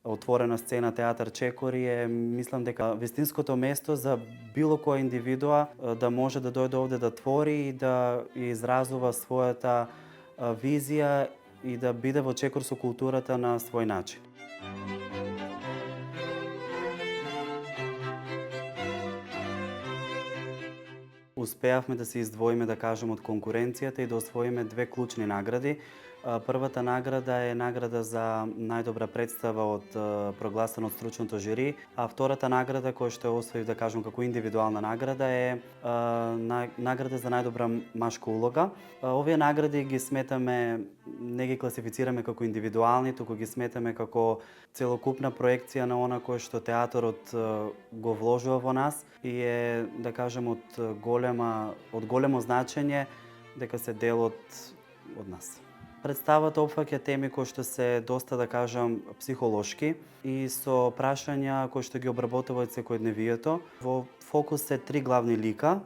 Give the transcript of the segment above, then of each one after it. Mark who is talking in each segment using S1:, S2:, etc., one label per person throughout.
S1: отворена сцена театар Чекори е, мислам дека вистинското место за било која индивидуа да може да дојде овде да твори и да изразува својата визија и да биде во чекор со културата на свој начин. Успеавме да се издвоиме, да кажем, од конкуренцијата и да освоиме две клучни награди. Првата награда е награда за најдобра представа од прогласена од стручното жири, а втората награда која што ја освоив, да кажем, како индивидуална награда е награда за најдобра машка улога. Овие награди ги сметаме, не ги класифицираме како индивидуални, туку ги сметаме како целокупна проекција на она кое што театарот го вложува во нас и е, да кажем, од големо значење дека се дел од нас. Представата опфаќа теми кои што се доста, да кажам, психолошки и со прашања кои што ги обработуваат секојдневието. Во фокус се три главни лика.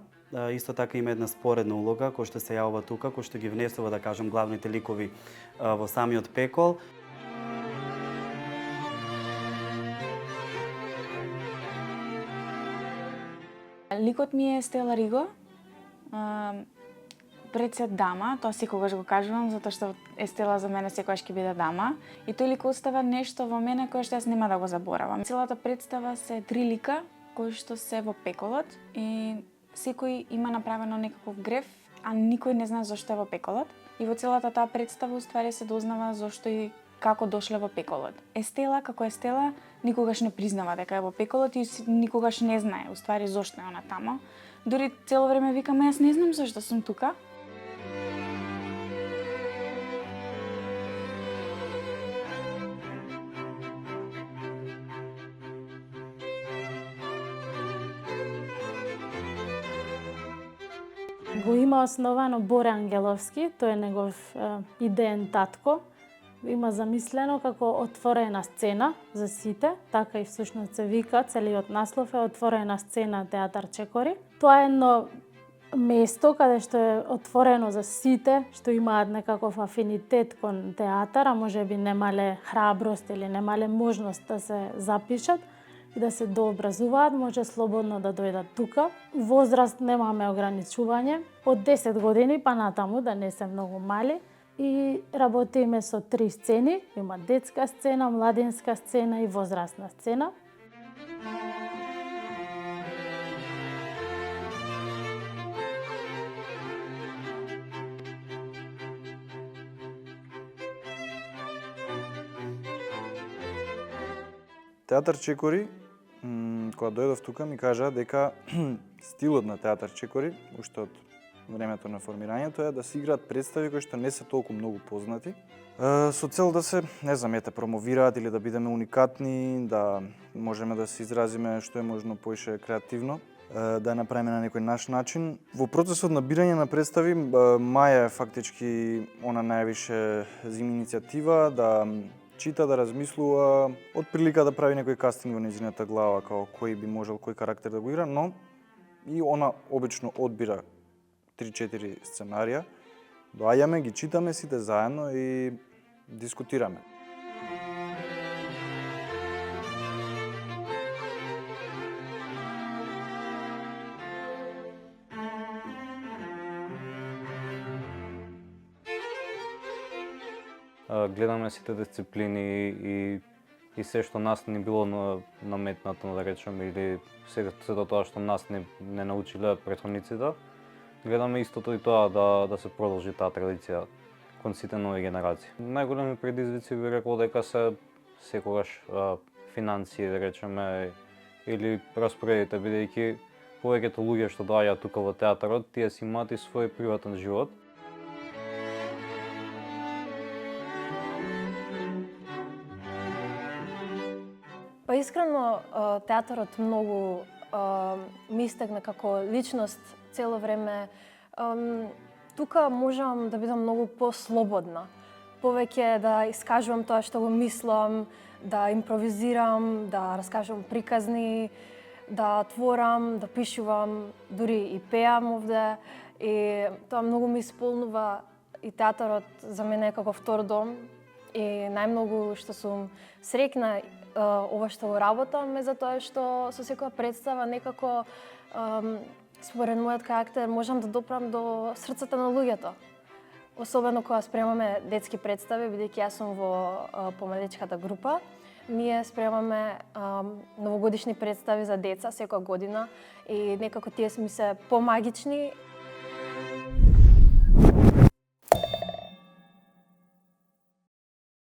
S1: Исто така има една споредна улога која што се јавува тука, која што ги внесува, да кажам, главните ликови во самиот пекол.
S2: Ликот ми е Стела Риго. Пред се дама, тоа секогаш го кажувам, затоа што Естела за мене секогаш ќе биде дама. И тој лик остава нешто во мене кое што јас нема да го заборавам. Целата представа се три лика кои што се во пеколот и секој има направено некаков греф, а никој не знае зошто е во пеколот. И во целата таа представа уствари се дознава зошто и како дошле во пеколот. Естела, како Естела, никогаш не признава дека е во пеколот и никогаш не знае уствари зошто е она тамо. Дори цело време викам, јас не знам зашто сум тука.
S3: Го има основано Боре Ангеловски, тој е негов идеен татко. Има замислено како отворена сцена за сите, така и всушност се вика, целиот наслов е Отворена сцена театар Чекори. Тоа е едно место каде што е отворено за сите, што имаат некаков афинитет кон театар, а можеби немале храброст или немале можност да се запишат и да се дообразуваат, може слободно да дојдат тука. Возраст немаме ограничување, од 10 години па натаму, да не се многу мали. И работиме со 3 сцени, има детска сцена, младинска сцена и возрастна сцена.
S4: Театар Чекори, кога дојдов тука, ми кажа дека стилот на театар Чекори, уште од времето на формирањето, е да се играат представи кои што не се толку многу познати, со цел да се, не знам, промовираат или да бидеме уникатни, да можеме да се изразиме што е можно поише креативно, да ја направиме на некој наш начин. Во процесот на бирање на представи, Маја е фактички она највише зема иницијатива, да чита, да размислува, од прилика да прави некој кастинг во нејзината глава, како кој би можел кој карактер да го игра, но и она обично одбира 3-4 сценарија, доаѓаме, ги читаме сите заедно и дискутираме.
S5: Гледаме сите дисциплини и се што нас не било наметнато, да речеме, или сето тоа што нас не научиле претходниците. Гледаме истото и тоа да се продолжи таа традиција кон сите нови генерации. Најголеми предизвици би рекол дека се секогаш финансии, да речеме, или распоредите, бидејќи повеќето луѓе што доаѓаат тука во театарот, тие си имаат и свој приватен живот.
S6: Па искрено, театарот многу ми истегна како личност цело време. Тука можам да бидам многу послободна. Повеќе да искажувам тоа што го мислам, да импровизирам, да раскажувам приказни, да творам, да пишувам, дури и пеам овде. И тоа многу ми исполнува и театарот за мене е како втор дом. И најмногу што сум среќна ова што го работам е затоа што со секоја представа некако според мојот карактер можам да допрам до срцата на луѓето. Особено кога спремаме детски представи, бидејќи јас сум во помладечката група. Ние спремаме новогодишни представи за деца секоја година и некако тие ми се помагични.